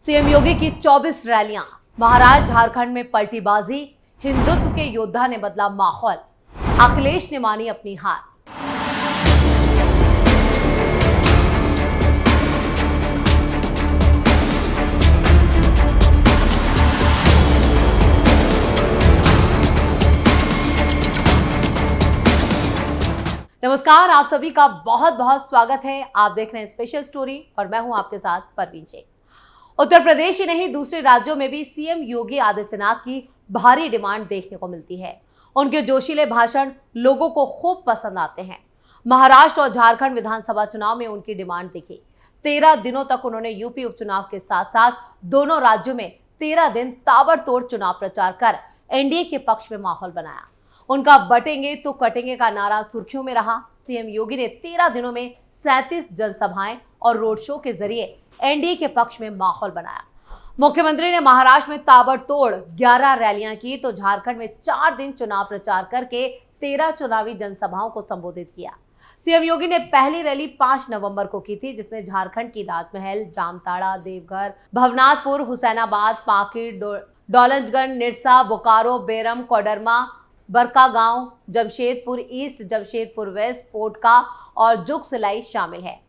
CM योगी की 24 रैलियां, महाराष्ट्र झारखंड में पलटीबाजी, हिंदुत्व के योद्धा ने बदला माहौल, अखिलेश ने मानी अपनी हार। नमस्कार, आप सभी का बहुत बहुत स्वागत है। आप देख रहे हैं स्पेशल स्टोरी और मैं हूं आपके साथ परवीन शेख। उत्तर प्रदेश ही नहीं, दूसरे राज्यों में भी सीएम योगी आदित्यनाथ की भारी डिमांड देखने को मिलती है। उनके जोशीले भाषण लोगों को खूब पसंद आते हैं। महाराष्ट्र और झारखंड विधानसभा चुनाव में उनकी डिमांड दिखी। 13 दिनों तक उन्होंने यूपी उपचुनाव के साथ साथ दोनों राज्यों में 13 दिन ताबड़तोड़ चुनाव प्रचार कर एनडीए के पक्ष में माहौल बनाया। उनका बटेंगे तो कटेंगे का नारा सुर्खियों में रहा। सीएम योगी ने 13 दिनों में 37 जनसभाएं और रोड शो के जरिए एनडीए के पक्ष में माहौल बनाया। मुख्यमंत्री ने महाराष्ट्र में ताबड़तोड़ 11 रैलियां की तो झारखंड में 4 दिन चुनाव प्रचार करके 13 चुनावी जनसभाओं को संबोधित किया। सीएम योगी ने पहली रैली 5 नवंबर को की थी, जिसमें झारखंड की राजमहल, जामताड़ा, देवघर, भवनाथपुर, हुसैनाबाद, पाकिर, डोलंजगंज, निरसा, बोकारो, बेरम, कोडरमा, बरकागांव, जमशेदपुर ईस्ट, जमशेदपुर वेस्ट, पोटका और जुगसलाई शामिल है।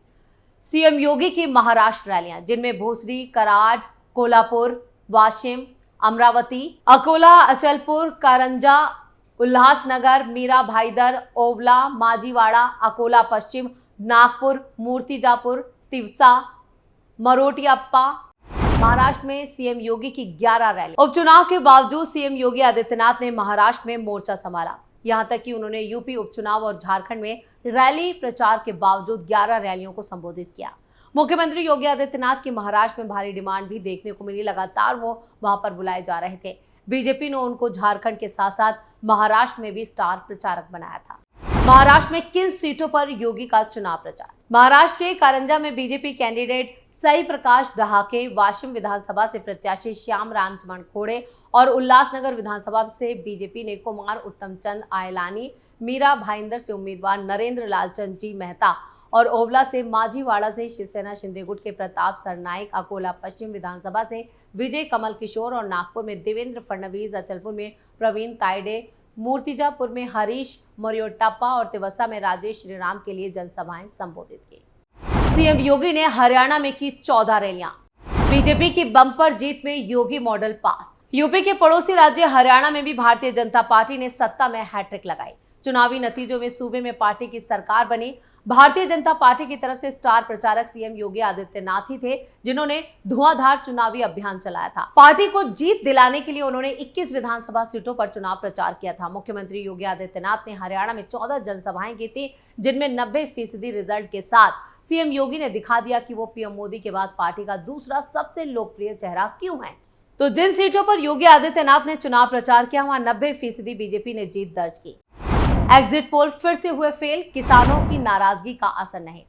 सीएम योगी की महाराष्ट्र रैलियां, जिनमें भोसरी, कराड, कोल्हापुर, वाशिम, अमरावती, अकोला, अचलपुर, कारंजा, उल्लासनगर, मीरा भाईदर, ओवला, माजीवाड़ा, अकोला पश्चिम, नागपुर, मूर्तिजापुर, तिवसा, मरोटियाप्पा। महाराष्ट्र में सीएम योगी की 11 रैली। उपचुनाव के बावजूद सीएम योगी आदित्यनाथ ने महाराष्ट्र में मोर्चा संभाला। यहां तक कि उन्होंने यूपी उपचुनाव और झारखंड में रैली प्रचार के बावजूद 11 रैलियों को संबोधित किया। मुख्यमंत्री योगी आदित्यनाथ की महाराष्ट्र में भारी डिमांड भी देखने को मिली। लगातार वो वहां पर बुलाए जा रहे थे। बीजेपी ने उनको झारखंड के साथ साथ महाराष्ट्र में भी स्टार प्रचारक बनाया था। महाराष्ट्र में किन सीटों पर योगी का चुनाव प्रचार? महाराष्ट्र के कारंजा में बीजेपी कैंडिडेट साई प्रकाश डहाके, वाशिम विधानसभा से प्रत्याशी श्याम रामचरण खोड़े और उल्लासनगर विधानसभा से बीजेपी ने कुमार उत्तम चंद आयलानी, मीरा भाईंदर से उम्मीदवार नरेंद्र लालचंद जी मेहता और ओवला से माजीवाड़ा से शिवसेना शिंदे गुट के प्रताप सरनाइक, अकोला पश्चिम विधानसभा से विजय कमल किशोर और नागपुर में देवेंद्र फडणवीस, अचलपुर में प्रवीण तायडे, मूर्तिजापुर में हरीश मरियोट्टापा और तिवसा में राजेश श्रीराम के लिए जनसभाएं संबोधित की। सीएम योगी ने हरियाणा में की 14 रैलियां। बीजेपी की बम्पर जीत में योगी मॉडल पास। यूपी के पड़ोसी राज्य हरियाणा में भी भारतीय जनता पार्टी ने सत्ता में हैट्रिक लगाई। चुनावी नतीजों में सूबे में पार्टी की सरकार बनी। भारतीय जनता पार्टी की तरफ से स्टार प्रचारक सीएम योगी आदित्यनाथ ही थे, जिन्होंने धुआंधार चुनावी अभियान चलाया था। पार्टी को जीत दिलाने के लिए उन्होंने 21 विधानसभा सीटों पर चुनाव प्रचार किया था। मुख्यमंत्री योगी आदित्यनाथ ने हरियाणा में 14 जनसभाएं की थी, जिनमें 90% रिजल्ट के साथ सीएम योगी ने दिखा दिया कि वो पीएम मोदी के बाद पार्टी का दूसरा सबसे लोकप्रिय चेहरा क्यों है। तो जिन सीटों पर योगी आदित्यनाथ ने चुनाव प्रचार किया, वहां 90% बीजेपी ने जीत दर्ज की। एग्जिट पोल फिर से हुए फेल, किसानों की नाराजगी का असर नहीं।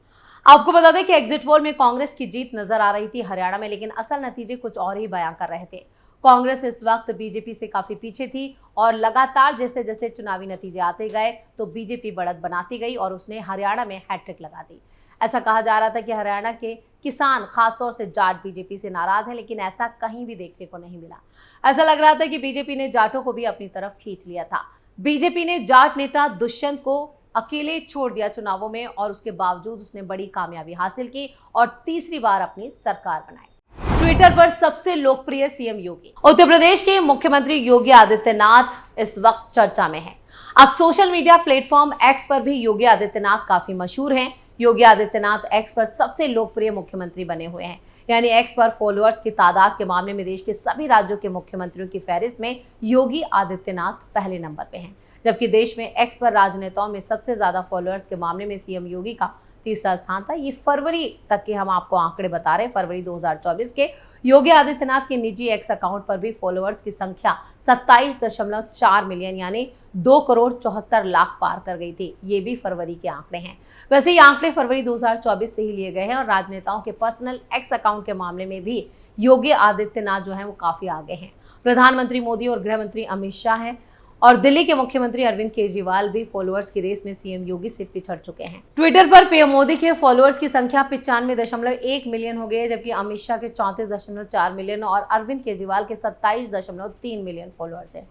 आपको बता दें कि एग्जिट पोल में कांग्रेस की जीत नजर आ रही थी हरियाणा में, लेकिन असल नतीजे कुछ और ही बयां कर रहे थे। कांग्रेस इस वक्त बीजेपी से काफी पीछे थी और लगातार जैसे जैसे चुनावी नतीजे आते गए तो बीजेपी बढ़त बनाती गई और उसने हरियाणा में हैट्रिक लगा दी। ऐसा कहा जा रहा था कि हरियाणा के किसान, खासतौर से जाट, बीजेपी से नाराज हैं, लेकिन ऐसा कहीं भी देखने को नहीं मिला। ऐसा लग रहा था कि बीजेपी ने जाटों को भी अपनी तरफ खींच लिया था। बीजेपी ने जाट नेता दुष्यंत को अकेले छोड़ दिया चुनावों में और उसके बावजूद उसने बड़ी कामयाबी हासिल की और तीसरी बार अपनी सरकार बनाई। ट्विटर पर सबसे लोकप्रिय सीएम योगी। उत्तर प्रदेश के मुख्यमंत्री योगी आदित्यनाथ इस वक्त चर्चा में हैं। अब सोशल मीडिया प्लेटफॉर्म एक्स पर भी योगी आदित्यनाथ काफी मशहूर हैं। योगी आदित्यनाथ एक्स पर सबसे लोकप्रिय मुख्यमंत्री बने हुए हैं। यानी एक्स पर फॉलोअर्स की तादाद के मामले में देश के सभी राज्यों के मुख्यमंत्रियों की फहरिस्त में योगी आदित्यनाथ पहले नंबर पे हैं, जबकि देश में एक्स पर राजनेताओं में सबसे ज्यादा फॉलोअर्स के मामले में सीएम योगी का तीसरा स्थान था। ये फरवरी तक के हम आपको आंकड़े बता रहे हैं। फरवरी 2024 के योगी आदित्यनाथ के निजी एक्स अकाउंट पर भी फॉलोअर्स की संख्या 27.4 मिलियन यानी 2,74,00,000 पार कर गई थी। ये भी फरवरी के आंकड़े हैं। वैसे ये आंकड़े फरवरी 2024 से ही लिए गए हैं और राजनेताओं के पर्सनल एक्स अकाउंट के मामले में भी योगी आदित्यनाथ जो है वो काफी आगे हैं। प्रधानमंत्री मोदी और गृह मंत्री अमित शाह हैं और दिल्ली के मुख्यमंत्री अरविंद केजरीवाल भी फॉलोअर्स की रेस में सीएम योगी से पिछड़ चुके हैं। ट्विटर पर पीएम मोदी के फॉलोअर्स की संख्या 95.1 मिलियन हो गई है, जबकि अमित शाह के 34.4 मिलियन और अरविंद केजरीवाल के 27.3 मिलियन फॉलोअर्स हैं।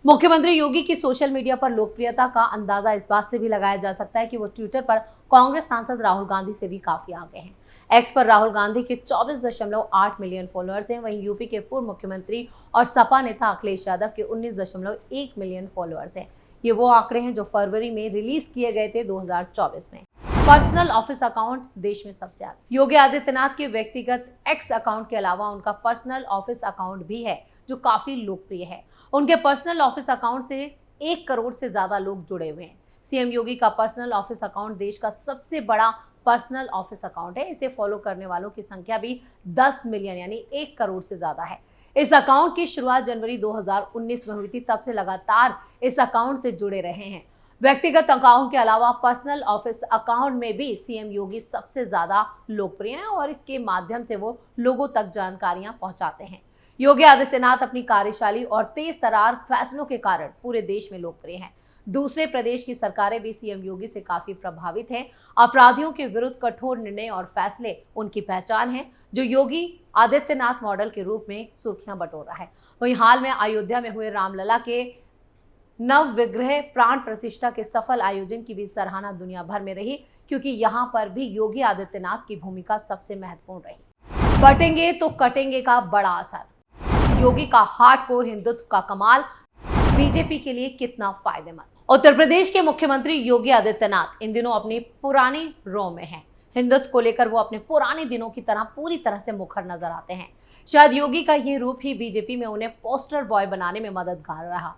मुख्यमंत्री योगी की सोशल मीडिया पर लोकप्रियता का अंदाजा इस बात से भी लगाया जा सकता है कि वो ट्विटर पर कांग्रेस सांसद राहुल गांधी से भी काफी आगे हैं। एक्स पर राहुल गांधी के 24.8 मिलियन फॉलोअर्स हैं, वहीं यूपी के पूर्व मुख्यमंत्री और सपा नेता अखिलेश यादव के 19.1 मिलियन फॉलोअर्स हैं। ये वो आंकड़े हैं जो फरवरी में रिलीज किए गए थे 2024 में। पर्सनल ऑफिस अकाउंट देश में सबसे आगे। योगी आदित्यनाथ के व्यक्तिगत एक्स अकाउंट के अलावा उनका पर्सनल ऑफिस अकाउंट भी है जो काफी लोकप्रिय है। उनके पर्सनल ऑफिस अकाउंट से 1 करोड़ से ज्यादा लोग जुड़े हुए हैं। सीएम योगी का पर्सनल ऑफिस अकाउंट देश का सबसे बड़ा पर्सनल ऑफिस अकाउंट है। इसे फॉलो करने वालों की संख्या भी 10 मिलियन यानी 1 करोड़ से ज्यादा है। इस अकाउंट की शुरुआत जनवरी 2019 में हुई थी, तब से लगातार इस अकाउंट से जुड़े रहे हैं। व्यक्तिगत अकाउंट के अलावा पर्सनल ऑफिस अकाउंट में भी सीएम योगी सबसे ज्यादा लोकप्रिय हैं और इसके माध्यम से वो लोगों तक जानकारियां पहुंचाते हैं। योगी आदित्यनाथ अपनी कार्यशाली और तेज तर्रार फैसलों के कारण पूरे देश में लोकप्रिय हैं। दूसरे प्रदेश की सरकारें भी सीएम योगी से काफी प्रभावित हैं। अपराधियों के विरुद्ध कठोर निर्णय और फैसले उनकी पहचान है, जो योगी आदित्यनाथ मॉडल के रूप में सुर्खियां बटोर रहा है। वहीं हाल में अयोध्या में हुए रामलला के नवविग्रह प्राण प्रतिष्ठा के सफल आयोजन की भी सराहना दुनिया भर में रही, क्योंकि यहाँ पर भी योगी आदित्यनाथ की भूमिका सबसे महत्वपूर्ण रही। बटेंगे तो कटेंगे का बड़ा असर, योगी का हार्डकोर हिंदुत्व का कमाल बीजेपी के लिए कितना फायदेमंद। उत्तर प्रदेश के मुख्यमंत्री योगी आदित्यनाथ इन दिनों अपनी पुरानी रो में हैं। हिंदुत्व को लेकर वो अपने पुराने दिनों की तरह पूरी तरह से मुखर नजर आते हैं। शायद योगी का ये रूप ही बीजेपी में उन्हें पोस्टर बॉय बनाने में मददगार रहा,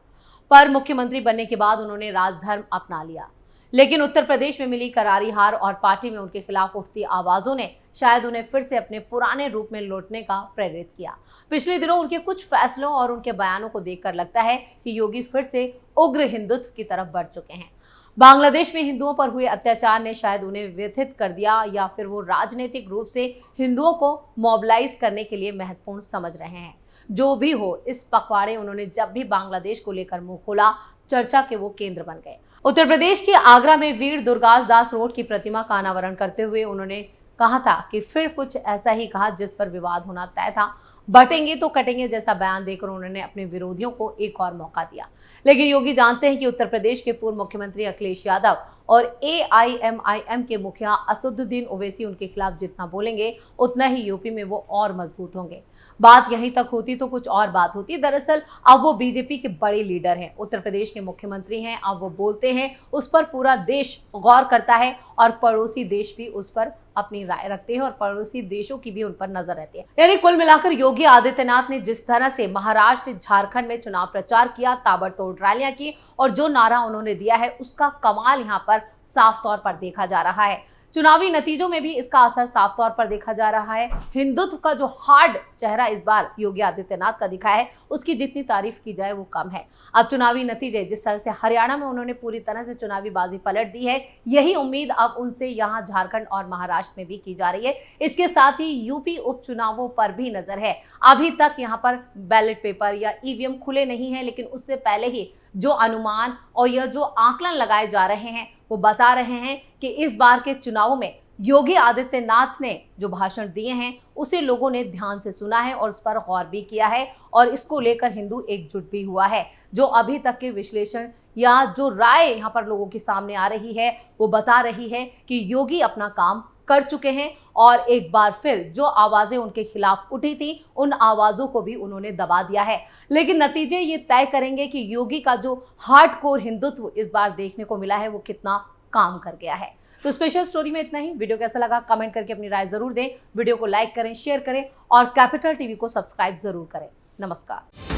पर मुख्यमंत्री बनने के बाद उन्होंने राजधर्म अपना लिया। लेकिन उत्तर प्रदेश में मिली करारी हार और पार्टी में उनके खिलाफ उठती आवाजों ने शायद उन्हें फिर से अपने पुराने रूप में लौटने का प्रेरित किया। पिछले दिनों उनके कुछ फैसलों और उनके बयानों को देखकर लगता है कि योगी फिर से उग्र हिंदुत्व की तरफ बढ़ चुके हैं। बांग्लादेश में हिंदुओं पर हुए अत्याचार ने शायद उन्हें व्यथित कर दिया, या फिर वो राजनीतिक रूप से हिंदुओं को मोबिलाइज करने के लिए महत्वपूर्ण समझ रहे हैं। जो भी हो, इस पखवाड़े उन्होंने जब भी बांग्लादेश को लेकर मुंह खोला, चर्चा के वो केंद्र बन गए। उत्तर प्रदेश के आगरा में वीर दुर्गास दास रोड की प्रतिमा का अनावरण करते हुए उन्होंने कहा था कि फिर कुछ ऐसा ही कहा जिस पर विवाद होना तय था। बटेंगे तो कटेंगे जैसा बयान देकर उन्होंने अपने विरोधियों को एक और मौका दिया। लेकिन योगी जानते हैं कि उत्तर प्रदेश के पूर्व मुख्यमंत्री अखिलेश यादव और AIMIM के मुखिया असदुद्दीन ओवैसी उनके खिलाफ जितना बोलेंगे उतना ही यूपी में वो और मजबूत होंगे। बात यहीं तक होती तो कुछ और बात होती। दरअसल अब वो बीजेपी के बड़े लीडर हैं, उत्तर प्रदेश के मुख्यमंत्री हैं। अब वो बोलते हैं, उस पर पूरा देश गौर करता है और पड़ोसी देश भी उस पर अपनी राय रखते हैं और पड़ोसी देशों की भी उन पर नजर रहती है। यानी कुल मिलाकर योगी आदित्यनाथ ने जिस तरह से महाराष्ट्र, झारखंड में चुनाव प्रचार किया, ताबड़तोड़ रैलियां की और जो नारा उन्होंने दिया है, उसका कमाल यहाँ पर साफ तौर पर देखा जा रहा है। चुनावी नतीजों में भी इसका असर साफ तौर पर देखा जा रहा है। हिंदुत्व का जो हार्ड चेहरा इस बार योगी आदित्यनाथ का दिखा है, उसकी जितनी तारीफ की जाए वो कम है। अब चुनावी नतीजे, जिस तरह से हरियाणा में उन्होंने पूरी तरह से चुनावी बाजी पलट दी है, यही उम्मीद अब उनसे यहाँ झारखंड और महाराष्ट्र में भी की जा रही है। इसके साथ ही यूपी उपचुनावों पर भी नजर है। अभी तक यहाँ पर बैलेट पेपर या EVM खुले नहीं है, लेकिन उससे पहले ही जो अनुमान और यह जो आकलन लगाए जा रहे हैं वो बता रहे हैं कि इस बार के चुनावों में योगी आदित्यनाथ ने जो भाषण दिए हैं उसे लोगों ने ध्यान से सुना है और उस पर गौर भी किया है और इसको लेकर हिंदू एकजुट भी हुआ है। जो अभी तक के विश्लेषण या जो राय यहाँ पर लोगों के सामने आ रही है वो बता रही है कि योगी अपना काम कर चुके हैं और एक बार फिर जो आवाजें उनके खिलाफ उठी थी उन आवाजों को भी उन्होंने दबा दिया है। लेकिन नतीजे ये तय करेंगे कि योगी का जो हार्डकोर हिंदुत्व इस बार देखने को मिला है वो कितना काम कर गया है। तो स्पेशल स्टोरी में इतना ही। वीडियो कैसा लगा कमेंट करके अपनी राय जरूर दें। वीडियो को लाइक करें, शेयर करें और कैपिटल टीवी को सब्सक्राइब जरूर करें। नमस्कार।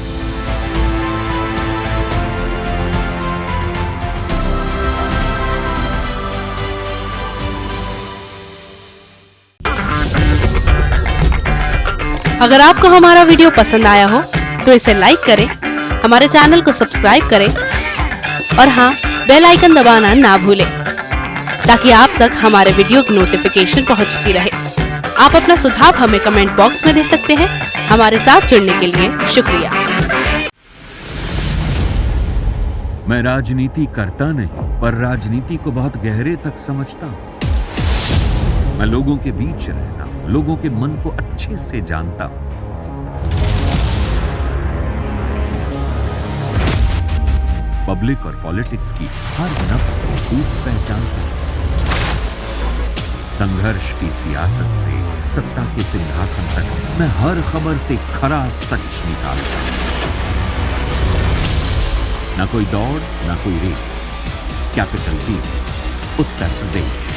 अगर आपको हमारा वीडियो पसंद आया हो तो इसे लाइक करें, हमारे चैनल को सब्सक्राइब करें और हाँ, बेल आइकन दबाना ना भूलें ताकि आप तक हमारे वीडियो की नोटिफिकेशन पहुंचती रहे। आप अपना सुझाव हमें कमेंट बॉक्स में दे सकते हैं। हमारे साथ जुड़ने के लिए शुक्रिया। मैं राजनीति करता नहीं, पर राजनीति को बहुत गहरे तक समझता हूं। मैं लोगों के बीच रहता हूं, लोगों के मन को अच्छे से जानता हूं। पब्लिक और पॉलिटिक्स की हर नब्ज को खूब पहचानता हूं। संघर्ष की सियासत से सत्ता के सिंहासन तक मैं हर खबर से खरा सच निकालता हूं। ना कोई दौड़, ना कोई race. Capital B, Uttar Pradesh.